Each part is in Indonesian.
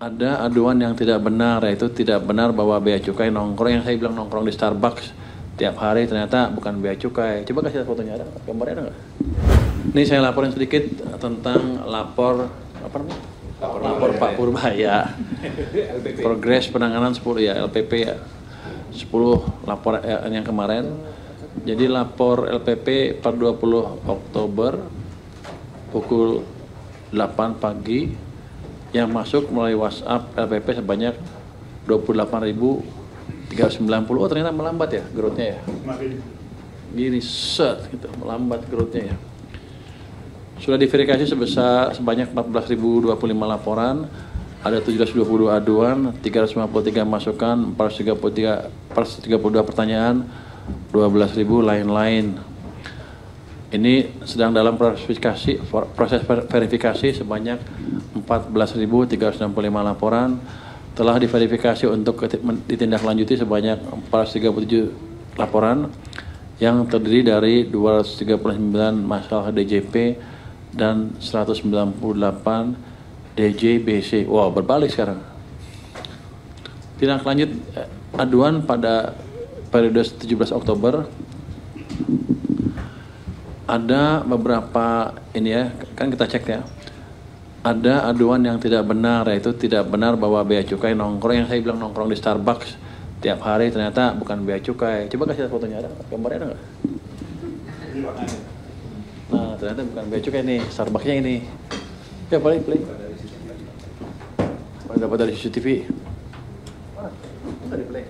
ada aduan yang tidak benar, yaitu tidak benar bahwa bea cukai nongkrong, yang saya bilang nongkrong di Starbucks tiap hari ternyata bukan bea cukai. Coba kasih fotonya, ada gambarnya, ada nggak? Ini saya laporin sedikit tentang lapor apa namanya? Lapor Pak Purbaya. Progres penanganan 10 ya LPP ya. 10 lapor yang kemarin. Jadi lapor LPP per 20 Oktober pukul 8 pagi yang masuk melalui WhatsApp LPP sebanyak 28.390. Oh ternyata melambat ya growth-nya ya. Gini set gitu, melambat growth-nya ya. Sudah diverifikasi sebanyak 14.025 laporan, ada 722 aduan, 353 masukan, 432 pertanyaan, 12.000 lain-lain. Ini sedang dalam proses verifikasi sebanyak 14.365 laporan, telah diverifikasi untuk ditindaklanjuti sebanyak 437 laporan yang terdiri dari 239 masalah DJP dan 198 DJBC. Wow, berbalik sekarang. Tindak lanjut aduan pada periode 17 Oktober ada beberapa ini ya, kan kita cek ya. Ada aduan yang tidak benar, yaitu tidak benar bahwa bea cukai nongkrong, yang saya bilang nongkrong di Starbucks tiap hari ternyata bukan bea cukai. Coba kasih fotonya, ada gambarnya, ada nggak? Nah ternyata bukan bea cukai nih, Starbucksnya ini. Ya play. Dapat dari CCTV. Mana? Bisa di play.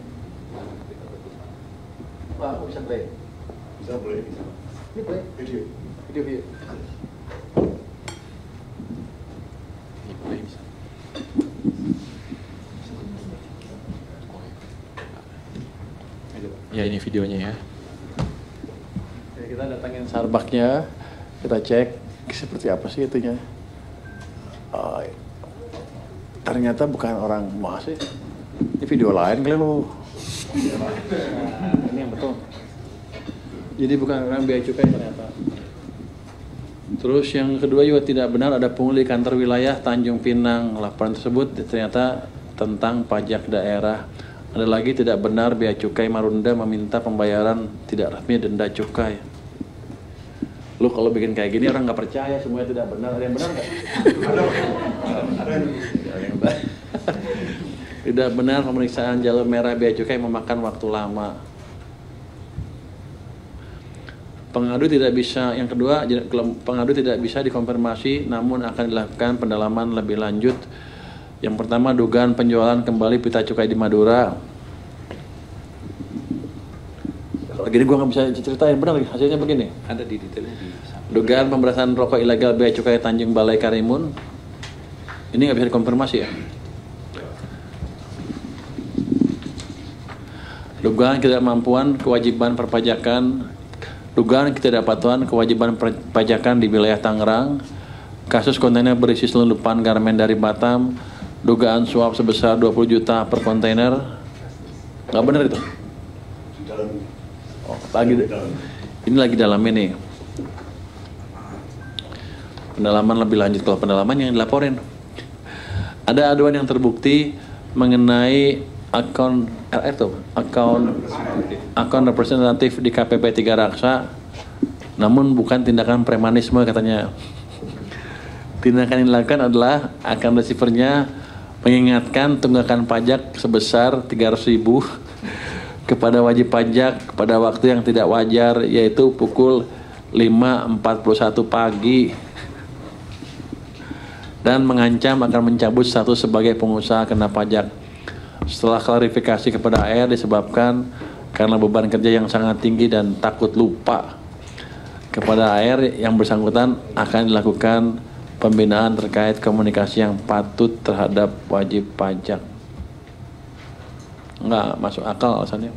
Wah, aku bisa play. Bisa play. Ini play. Video. Ini play bisa. Ya ini videonya ya. Oke, kita datangin Starbucksnya, kita cek seperti apa sih itunya. Ternyata bukan orang masih. Ini video lain kali lo. Ini yang betul. Jadi bukan orang bea cukai ternyata. Terus yang kedua juga tidak benar ada pungli kantor wilayah Tanjung Pinang. Laporan tersebut ternyata tentang pajak daerah. Ada lagi tidak benar bea cukai Marunda meminta pembayaran tidak resmi denda cukai. Lu kalau bikin kayak gini orang nggak percaya, semuanya tidak benar. Ada yang benar nggak? Tidak benar pemeriksaan jalur merah bea cukai memakan waktu lama. Pengadu tidak bisa, yang kedua, pengadu tidak bisa dikonfirmasi, namun akan dilakukan pendalaman lebih lanjut. Yang pertama, dugaan penjualan kembali pita cukai di Madura. Kalau gini gue nggak bisa ceritain, benar lagi hasilnya begini. Ada di detailnya di. Dugaan pemberantasan rokok ilegal bea cukai Tanjung Balai Karimun. Ini nggak bisa dikonfirmasi ya. Dugaan ketidakmampuan kewajiban perpajakan. Dugaan ketidakpatuhan kewajiban perpajakan di wilayah Tangerang. Kasus kontainer berisi selundupan garmen dari Batam. Dugaan suap sebesar 20 juta per kontainer. Nggak benar itu? Oh, ini lagi dalam ini. Pendalaman lebih lanjut, kalau pendalaman yang dilaporin. Ada aduan yang terbukti mengenai akun RR tuh, akun representatif di KPP 3 Raksa, namun bukan tindakan premanisme katanya. Tindakan yang dilakukan adalah akan receivernya mengingatkan tunggakan pajak sebesar 300.000 kepada wajib pajak pada waktu yang tidak wajar, yaitu pukul 5.41 pagi, dan mengancam akan mencabut status sebagai pengusaha kena pajak. Setelah klarifikasi kepada AR disebabkan karena beban kerja yang sangat tinggi dan takut lupa, kepada AR yang bersangkutan akan dilakukan pembinaan terkait komunikasi yang patut terhadap wajib pajak. Nggak masuk akal alasannya.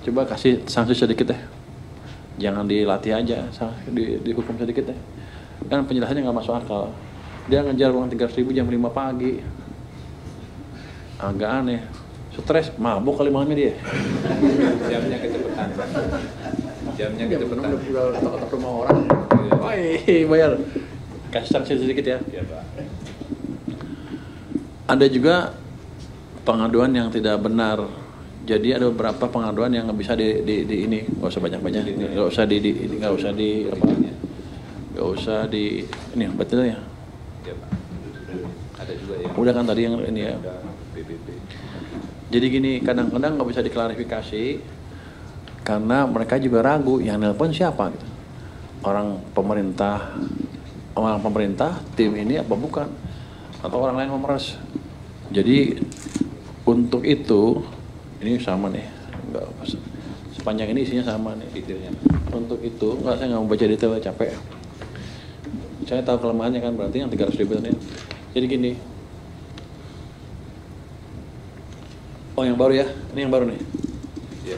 Coba kasih sanksi sedikit deh. Jangan dilatih aja, dihukum sedikit deh. Kan penjelasannya nggak masuk akal. Dia ngejar uang 300.000 jam 5 pagi. Agak aneh. Stres, mabuk kali malamnya dia. Jamnya kecepatan. Jamnya kecepatan. Udah ketok rumah orang. Woi, bayar. Kasih sanksi sedikit ya. Iya, Pak. Ada juga pengaduan yang tidak benar. Jadi ada beberapa pengaduan yang nggak bisa di ini, nggak usah banyak-banyak, nggak usah ini betul ya. Ya, Pak. Ada juga yang Udah kan tadi yang ini ya. PBB. Jadi gini, kadang-kadang nggak bisa diklarifikasi karena mereka juga ragu yang nelpon siapa gitu. Orang pemerintah, tim ini apa bukan? Atau orang lain memeras. Jadi untuk itu ini sama nih, enggak sepanjang ini isinya sama nih detailnya. Untuk itu saya nggak mau baca detailnya, capek. Saya tahu kelemahannya kan, berarti yang 300.000 ini. Jadi gini. Oh yang baru ya, ini yang baru nih. Iya.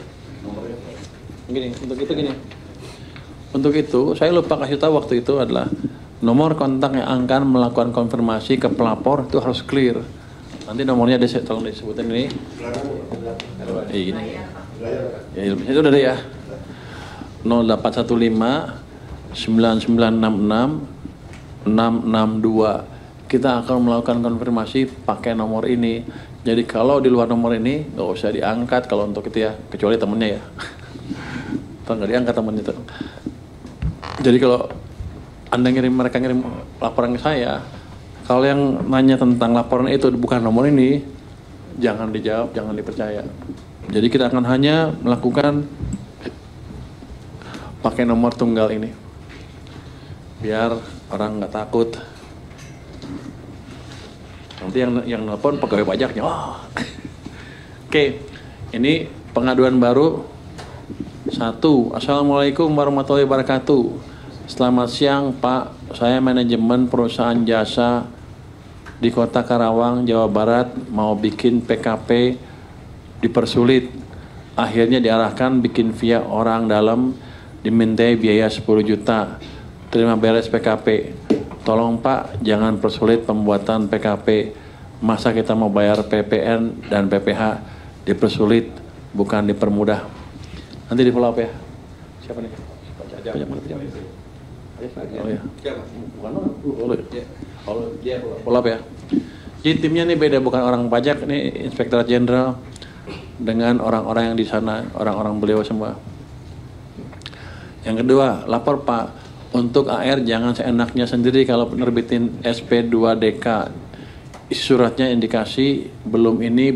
Gini, untuk itu gini. Untuk itu saya lupa kasih tahu waktu itu adalah nomor kontak yang akan melakukan konfirmasi ke pelapor itu harus clear. Nanti nomornya tolong disebutin ini. Gini. Ya, itu udah ada ya. 0815 9966 662. Kita akan melakukan konfirmasi pakai nomor ini. Jadi kalau di luar nomor ini nggak usah diangkat kalau untuk itu ya, kecuali temennya ya. Atau nggak diangkat temennya itu. Jadi kalau Anda mereka ngirim laporan ke saya, kalau yang nanya tentang laporan itu bukan nomor ini, jangan dijawab, jangan dipercaya. Jadi kita akan hanya melakukan pakai nomor tunggal ini, biar orang nggak takut. Nanti yang nelpon pegawai pajaknya. Oh. Oke, ini pengaduan baru. 1. Assalamualaikum warahmatullahi wabarakatuh. Selamat siang Pak, saya manajemen perusahaan jasa di Kota Karawang, Jawa Barat, mau bikin PKP dipersulit. Akhirnya diarahkan bikin via orang dalam, dimintai biaya 10 juta. Terima beres PKP. Tolong Pak, jangan persulit pembuatan PKP. Masa kita mau bayar PPN dan PPH dipersulit, bukan dipermudah. Nanti di follow up ya. Siapa nih? Pajak mana pajak? Oh ya. Bukan dia follow up ya. Jadi timnya nih beda, bukan orang pajak, ini Inspektorat Jenderal dengan orang-orang yang di sana, orang-orang beliau semua. Yang kedua, lapor Pak, untuk AR jangan seenaknya sendiri kalau penerbitin SP2DK. Isi suratnya indikasi belum ini,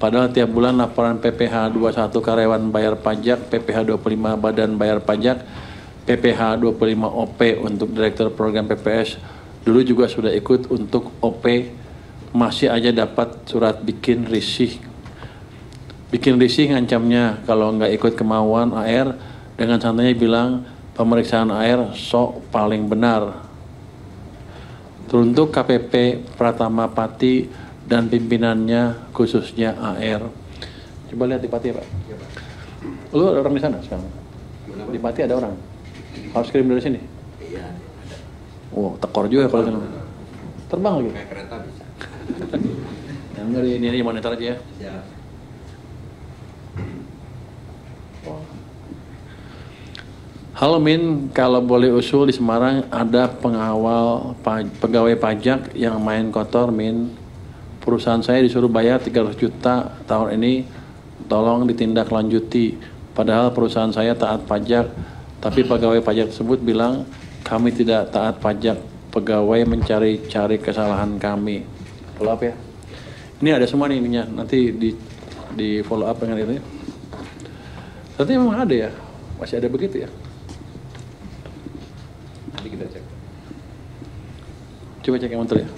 padahal tiap bulan laporan PPh 21 karyawan bayar pajak, PPh 25 badan bayar pajak, PPh 25 OP untuk Direktur Program PPS. Dulu juga sudah ikut untuk OP, masih aja dapat surat bikin risih. Bikin risih ngancamnya kalau nggak ikut kemauan AR, dengan santainya bilang pemeriksaan AR sok paling benar. Teruntuk KPP Pratama Pati dan pimpinannya khususnya AR. Coba lihat di Pati ya Pak. Lu ada orang di sana sekarang? Di Pati ada orang? Harus kirim dari sini? Iya, ada. Wow, tekor juga kalau sana. Terbang lagi? Kayak kereta bisa. Yang dari ini monitor aja ya. Ya. Halo Min, kalau boleh usul di Semarang ada pegawai pajak yang main kotor Min. Perusahaan saya disuruh bayar 300 juta tahun ini, tolong ditindaklanjuti. Padahal perusahaan saya taat pajak, tapi pegawai pajak tersebut bilang kami tidak taat pajak, pegawai mencari-cari kesalahan kami. Follow up ya. Ini ada semua nih ininya, nanti di follow up dengan itu ya. Berarti memang ada ya, masih ada begitu ya. Nanti kita cek. Coba cek yang menteri ya.